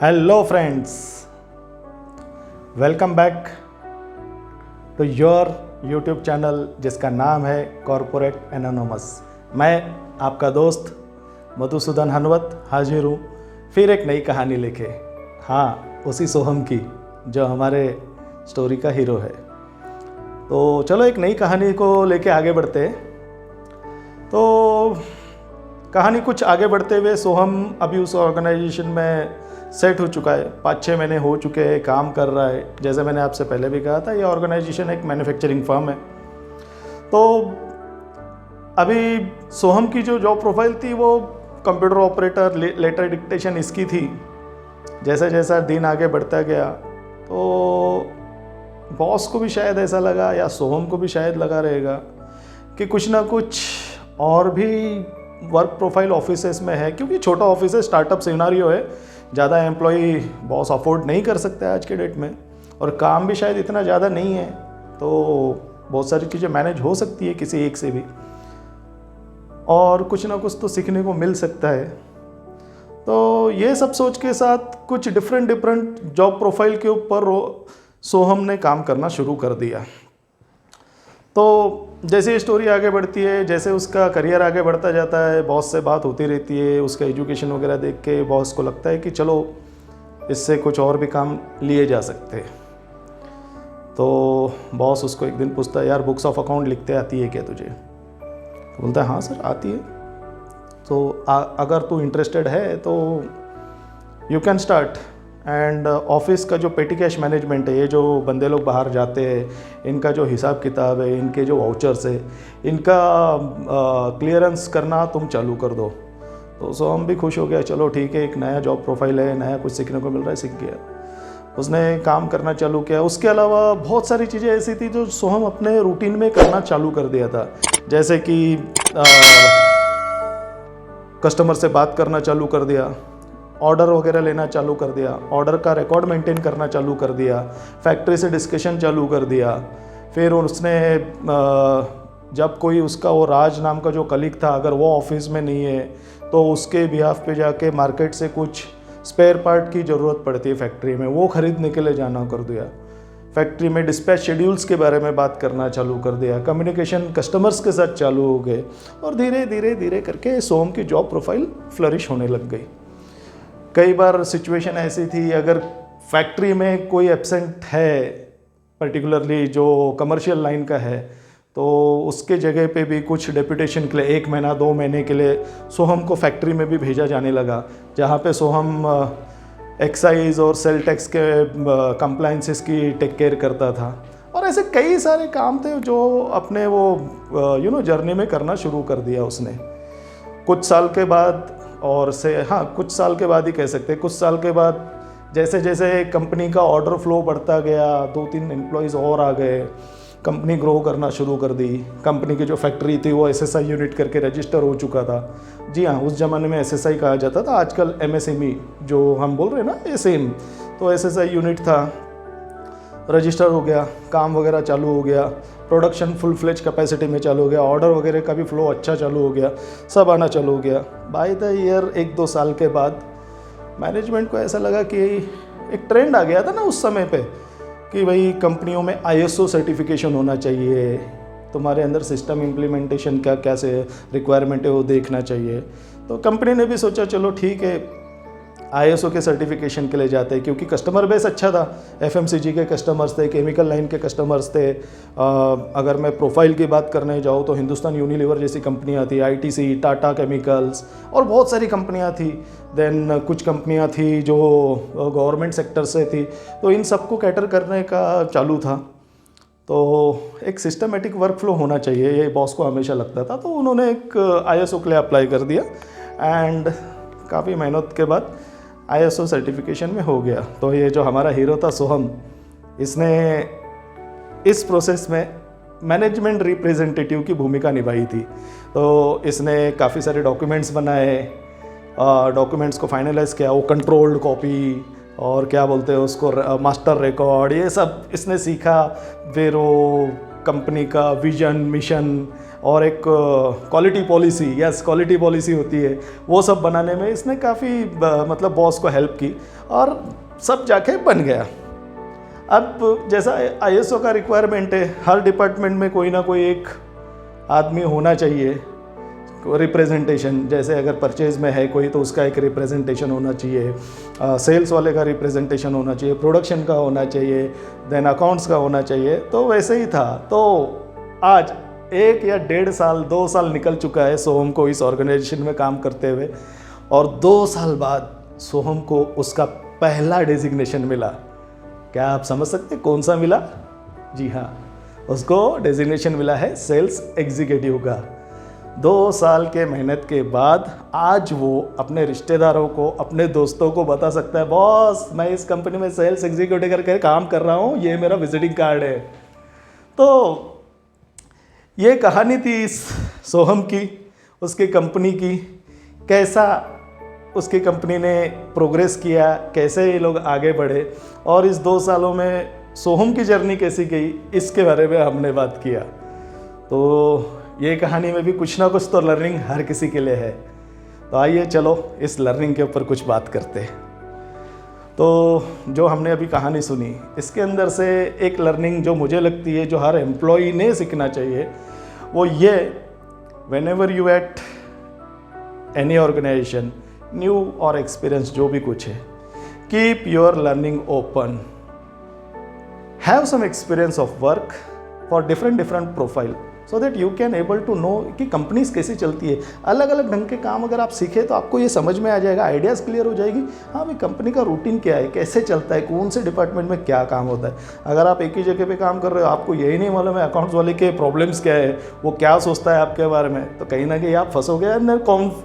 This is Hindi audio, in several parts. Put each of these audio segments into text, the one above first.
Hello friends, welcome back to your YouTube channel जिसका नाम है कॉरपोरेट एनोनिमस। मैं आपका दोस्त मधुसूदन हनवत हाजिर हूँ फिर एक नई कहानी लेके। हाँ, उसी सोहम की जो हमारे स्टोरी का हीरो है। तो चलो एक नई कहानी को लेके आगे बढ़ते हैं। तो कहानी कुछ आगे बढ़ते हुए सोहम अभी उस ऑर्गेनाइजेशन में सेट हो चुका है, 5-6 महीने हो चुके हैं, काम कर रहा है। जैसे मैंने आपसे पहले भी कहा था, ये ऑर्गेनाइजेशन एक मैन्युफैक्चरिंग फर्म है। तो अभी सोहम की जो जॉब प्रोफाइल थी वो कंप्यूटर ऑपरेटर, लेटर डिक्टेशन इसकी थी। जैसा जैसा दिन आगे बढ़ता गया तो बॉस को भी शायद ऐसा लगा, या सोहम को भी शायद लगा रहेगा कि कुछ ना कुछ और भी वर्क प्रोफाइल ऑफिसेस में है, क्योंकि छोटा ऑफिस है, स्टार्टअप सिनेरियो है, ज़्यादा एम्प्लॉय बॉस अफोर्ड नहीं कर सकता है आज के डेट में, और काम भी शायद इतना ज़्यादा नहीं है, तो बहुत सारी चीज़ें मैनेज हो सकती है किसी एक से भी, और कुछ ना कुछ तो सीखने को मिल सकता है। तो ये सब सोच के साथ कुछ डिफरेंट जॉब प्रोफाइल के ऊपर सोहम ने काम करना शुरू कर दिया। तो जैसे ये स्टोरी आगे बढ़ती है, जैसे उसका करियर आगे बढ़ता जाता है, बॉस से बात होती रहती है, उसका एजुकेशन वगैरह देख के बॉस को लगता है कि चलो इससे कुछ और भी काम लिए जा सकते हैं। तो बॉस उसको एक दिन पूछता है, यार बुक्स ऑफ अकाउंट लिखते आती है क्या तुझे? तो बोलता है हाँ सर आती है। तो अगर तू इंटरेस्टेड है तो you can start. And office का जो पेटी कैश मैनेजमेंट है, ये जो बंदे लोग बाहर जाते हैं, इनका जो हिसाब किताब है, इनके जो वाउचर्स है, इनका क्लियरेंस करना तुम चालू कर दो। तो सोहम भी खुश हो गया, चलो ठीक है, एक नया जॉब प्रोफाइल है, नया कुछ सीखने को मिल रहा है, सीख गया। उसने काम करना चालू किया। उसके अलावा बहुत सारी चीज़ें ऐसी थी जो सोहम अपने रूटीन में करना चालू कर दिया था, जैसे कि कस्टमर से बात करना चालू कर दिया, ऑर्डर वगैरह लेना चालू कर दिया, ऑर्डर का रिकॉर्ड मेंटेन करना चालू कर दिया, फैक्ट्री से डिस्कशन चालू कर दिया। फिर उसने जब कोई उसका वो राज नाम का जो कलीग था, अगर वो ऑफिस में नहीं है तो उसके बिहाफ पे जाके मार्केट से कुछ स्पेयर पार्ट की ज़रूरत पड़ती है फैक्ट्री में, वो खरीदने के लिए जाना कर दिया। फैक्ट्री में डिस्पैच शेड्यूल्स के बारे में बात करना चालू कर दिया, कम्युनिकेशन कस्टमर्स के साथ चालू हो गए, और धीरे धीरे करके सोहम की जॉब प्रोफाइल फ्लरिश होने लग गई। कई बार सिचुएशन ऐसी थी, अगर फैक्ट्री में कोई एब्सेंट है, पर्टिकुलरली जो कमर्शियल लाइन का है, तो उसके जगह पे भी कुछ डेपुटेशन के लिए 1 महीना 2 महीने के लिए सोहम को फैक्ट्री में भी भेजा जाने लगा, जहाँ पे सोहम एक्साइज और सेल टैक्स के कंप्लाइंसेस की टेक केयर करता था। और ऐसे कई सारे काम थे जो अपने वो जर्नी में करना शुरू कर दिया उसने। कुछ साल के बाद, कुछ साल के बाद ही कह सकते हैं, कुछ साल के बाद जैसे जैसे कंपनी का ऑर्डर फ्लो बढ़ता गया, 2-3 एम्प्लॉयज़ और आ गए, कंपनी ग्रो करना शुरू कर दी। कंपनी की जो फैक्ट्री थी वो एसएसआई यूनिट करके रजिस्टर हो चुका था। जी हाँ, उस ज़माने में एसएसआई कहा जाता था, आजकल एमएसएमई जो हम बोल रहे हैं ना, ये सेम। तो एसएसआई यूनिट था, रजिस्टर हो गया, काम वगैरह चालू हो गया, प्रोडक्शन फुल फ्लेज कैपेसिटी में चालू हो गया, ऑर्डर वगैरह का भी फ्लो अच्छा चालू हो गया, सब आना चालू हो गया। बाय द ईयर 1-2 साल के बाद मैनेजमेंट को ऐसा लगा कि एक ट्रेंड आ गया था ना उस समय पे, कि भाई कंपनियों में आईएसओ सर्टिफिकेशन होना चाहिए, तुम्हारे अंदर सिस्टम इम्प्लीमेंटेशन क्या क्या से रिक्वायरमेंट है वो देखना चाहिए। तो कंपनी ने भी सोचा चलो ठीक है, आईएसओ के सर्टिफिकेशन के लिए जाते हैं, क्योंकि कस्टमर बेस अच्छा था, एफएमसीजी के कस्टमर्स थे, केमिकल लाइन के कस्टमर्स थे। अगर मैं प्रोफाइल की बात करने जाऊँ तो हिंदुस्तान यूनिलीवर जैसी कंपनियां थी, आईटीसी, टाटा केमिकल्स, और बहुत सारी कंपनियां थी। देन कुछ कंपनियां थी जो गवर्नमेंट सेक्टर से थी, तो इन सबको कैटर करने का चालू था। तो एक सिस्टमेटिक वर्क फ्लो होना चाहिए, ये बॉस को हमेशा लगता था। तो उन्होंने एक आईएसओ के लिए अप्लाई कर दिया, एंड काफ़ी मेहनत के बाद आईएसओ सर्टिफिकेशन में हो गया। तो ये जो हमारा हीरो था सोहम, इसने इस प्रोसेस में मैनेजमेंट रिप्रेजेंटेटिव की भूमिका निभाई थी। तो इसने काफ़ी सारे डॉक्यूमेंट्स बनाए, डॉक्यूमेंट्स को फाइनलाइज किया, वो कंट्रोल्ड कॉपी और क्या बोलते हैं उसको, मास्टर रिकॉर्ड, ये सब इसने सीखा। फिर वो कंपनी का विजन, मिशन और एक quality policy, yes quality policy होती है, वो सब बनाने में इसने काफ़ी मतलब बॉस को हेल्प की और सब जाके बन गया। अब जैसा ISO का रिक्वायरमेंट है, हर डिपार्टमेंट में कोई ना कोई एक आदमी होना चाहिए, रिप्रेजेंटेशन, जैसे अगर परचेज में है कोई तो उसका एक रिप्रेजेंटेशन होना चाहिए, सेल्स वाले का रिप्रेजेंटेशन होना चाहिए, प्रोडक्शन का होना चाहिए, देन अकाउंट्स का होना चाहिए। तो वैसे ही था। तो आज 1 या 1.5 साल 2 साल निकल चुका है सोहम को इस ऑर्गेनाइजेशन में काम करते हुए, और 2 साल बाद सोहम को उसका पहला डेजिग्नेशन मिला। क्या आप समझ सकते कौन सा मिला? जी हाँ, उसको डेजिग्नेशन मिला है सेल्स एग्जीक्यूटिव का। 2 साल के मेहनत के बाद आज वो अपने रिश्तेदारों को, अपने दोस्तों को बता सकता है, बॉस मैं इस कंपनी में सेल्स एग्जीक्यूटिव करके काम कर रहा हूँ, ये मेरा विजिटिंग कार्ड है। तो ये कहानी थी इस सोहम की, उसकी कंपनी की, कैसा उसकी कंपनी ने प्रोग्रेस किया, कैसे ये लोग आगे बढ़े, और इस 2 सालों में सोहम की जर्नी कैसी गई, इसके बारे में हमने बात किया। तो ये कहानी में भी कुछ ना कुछ तो लर्निंग हर किसी के लिए है। तो आइए चलो इस लर्निंग के ऊपर कुछ बात करते हैं। तो जो हमने अभी कहानी सुनी, इसके अंदर से एक लर्निंग जो मुझे लगती है, जो हर एम्प्लॉई ने सीखना चाहिए, वो ये, whenever you at any organization, new और एक्सपीरियंस जो भी कुछ है, keep your learning open, have some experience of work for different profile, so that you can able to know कि कंपनीज कैसी चलती है। अलग अलग ढंग के काम अगर आप सीखे तो आपको ये समझ में आ जाएगा, आइडियाज़ क्लियर हो जाएगी, हाँ भाई कंपनी का रूटीन क्या है, कैसे चलता है, कौन से डिपार्टमेंट में क्या काम होता है। अगर आप एक ही जगह पे काम कर रहे हो, आपको यही नहीं मालूम है अकाउंट्स वाले के प्रॉब्लम्स क्या है, वो क्या सोचता है आपके बारे में, तो कहीं ना कहीं आप फंसोगे, अंदर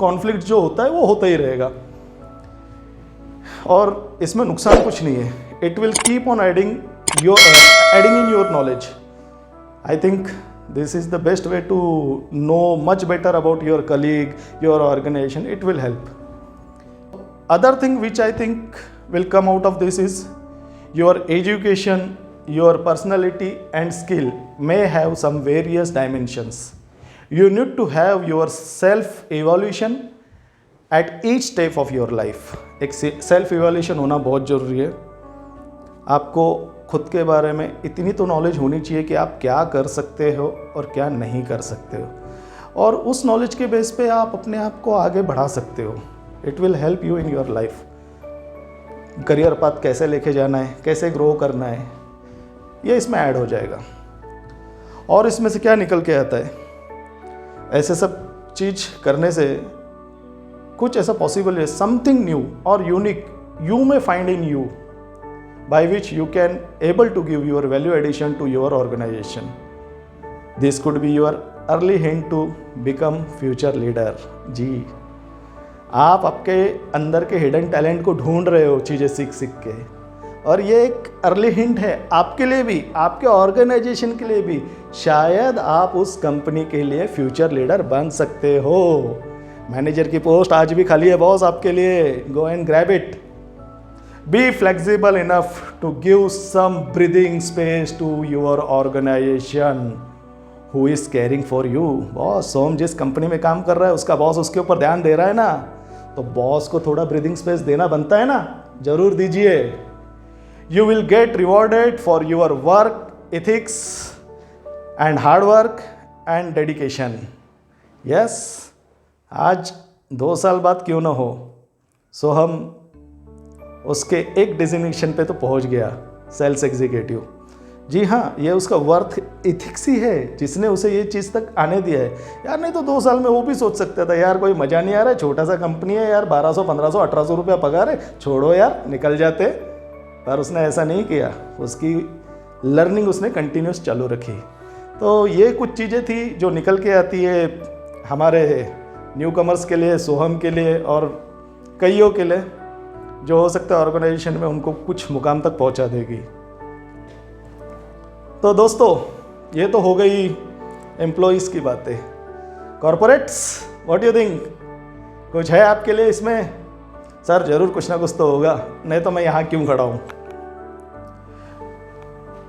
कॉन्फ्लिक्ट जो होता है वो होता ही रहेगा। और इसमें नुकसान कुछ नहीं है, it will keep on adding in your knowledge. I think this is the best way to know much better about your colleague, your organization. It will help. Other thing which I think will come out of this is your education, your personality and skill may have some various dimensions. You need to have your self evaluation at each step of your life. एक सेल्फ इवैल्यूएशन होना बहुत ज़रूरी है। आपको खुद के बारे में इतनी तो नॉलेज होनी चाहिए कि आप क्या कर सकते हो और क्या नहीं कर सकते हो, और उस नॉलेज के बेस पे आप अपने आप को आगे बढ़ा सकते हो। It will help you in your life. Career path कैसे लेके जाना है, कैसे ग्रो करना है, ये इसमें ऐड हो जाएगा। और इसमें से क्या निकल के आता है, ऐसे सब चीज़ करने से कुछ ऐसा पॉसिबल है, समथिंग न्यू और unique you may find in you, by which you can able to give your value addition to your organization. This could be your early hint to become future leader. जी, आप आपके अंदर के हिडन टैलेंट को ढूंढ रहे हो चीज़ें सीख के, और ये एक अर्ली हिंट है आपके लिए भी, आपके ऑर्गेनाइजेशन के लिए भी। शायद आप उस कंपनी के लिए फ्यूचर लीडर बन सकते हो। मैनेजर की पोस्ट आज भी खाली है बॉस आपके लिए, go and grab it. Be flexible enough to give some breathing space to your organization who is caring for you. Boss सोम जिस कंपनी में काम कर रहा है उसका बॉस उसके ऊपर ध्यान दे रहा है ना, तो बॉस को थोड़ा ब्रीदिंग स्पेस देना बनता है ना, जरूर दीजिए। You will get rewarded for your work ethics and hard work and dedication. Yes, आज 2 साल बाद क्यों ना हो, सो हम उसके एक डेजिग्नेशन पे तो पहुंच गया, सेल्स एग्जीक्यूटिव। जी हाँ, ये उसका वर्थ इथिक्स ही है जिसने उसे ये चीज़ तक आने दिया है। यार नहीं तो 2 साल में वो भी सोच सकता था, यार कोई मज़ा नहीं आ रहा है, छोटा सा कंपनी है यार, 1200 1500 1800 रुपया पगार है, छोड़ो यार निकल जाते। पर उसने ऐसा नहीं किया, उसकी लर्निंग उसने कंटिन्यूस चालू रखी। तो ये कुछ चीज़ें थी जो निकल के आती है हमारे न्यू कमर्स के लिए, सोहम के लिए और कईयों के लिए, जो हो सकता है ऑर्गेनाइजेशन में उनको कुछ मुकाम तक पहुंचा देगी। तो दोस्तों, ये तो हो गई एम्प्लॉइज़ की बातें। कॉरपोरेट्स, व्हाट यू थिंक, कुछ है आपके लिए इसमें? सर जरूर कुछ ना कुछ तो होगा, नहीं तो मैं यहाँ क्यों खड़ा हूँ।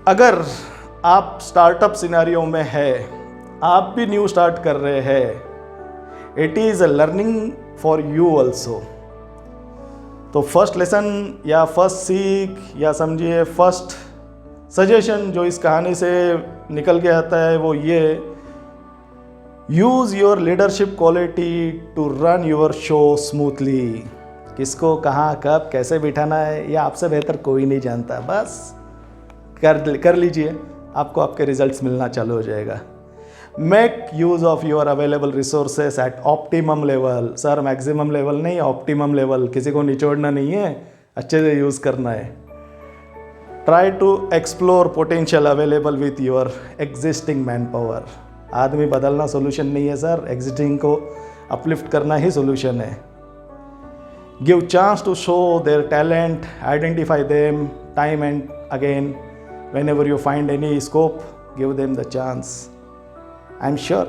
अगर आप स्टार्टअप सिनेरियो में है आप भी न्यू स्टार्ट कर रहे हैं, it is a learning for you also. तो फर्स्ट लेसन या फर्स्ट सीख या समझिए फर्स्ट सजेशन जो इस कहानी से निकल के आता है वो ये, use your leadership quality to run your show smoothly. किसको कहाँ कब कैसे बिठाना है ये आपसे बेहतर कोई नहीं जानता, बस कर लीजिए, आपको आपके रिजल्ट्स मिलना चालू हो जाएगा। Make use of your available resources at optimum level. Sir maximum level नहीं, ऑप्टिमम लेवल, किसी को निचोड़ना नहीं है, अच्छे से यूज़ करना है। Try to explore potential available with your existing manpower. आदमी बदलना सोल्यूशन नहीं है सर, एग्जिस्टिंग को अपलिफ्ट करना ही सोल्यूशन है। Give chance to show their talent, identify them time and again. Whenever you find any scope, give them the chance. I'm sure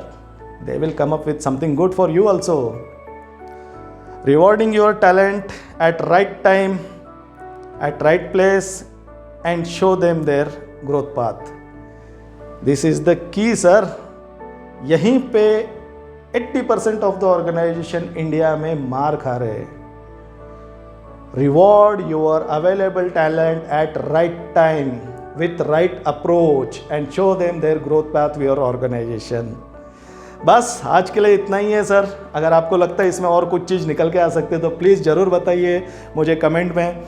they will come up with something good for you also. Rewarding your talent at right time, at right place, and show them their growth path. This is the key, sir. यहीं पे 80% of the organization इंडिया में मार खा रहे हैं। Reward your available talent at right time with right approach and show them their growth path with your organization. बस आज के लिए इतना ही है सर। अगर आपको लगता है इसमें और कुछ चीज़ निकल के आ सकती है तो प्लीज़ ज़रूर बताइए मुझे कमेंट में,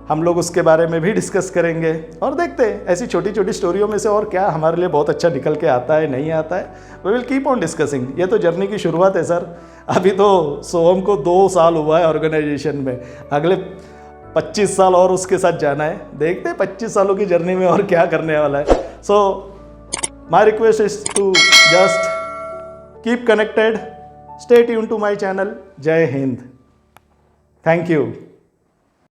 हम लोग उसके बारे में भी डिस्कस करेंगे और देखते हैं ऐसी छोटी छोटी स्टोरियों में से और क्या हमारे लिए बहुत अच्छा निकल के आता है नहीं आता है। We will keep on discussing. ये तो जर्नी की शुरुआत है सर, अभी तो सोहम को 2 साल हुआ है ऑर्गेनाइजेशन में, अगले 25 साल और उसके साथ जाना है। देखते हैं 25 सालों की जर्नी में और क्या करने वाला है। So my request is to just keep connected, stay tune to my channel. Jai Hind, thank you.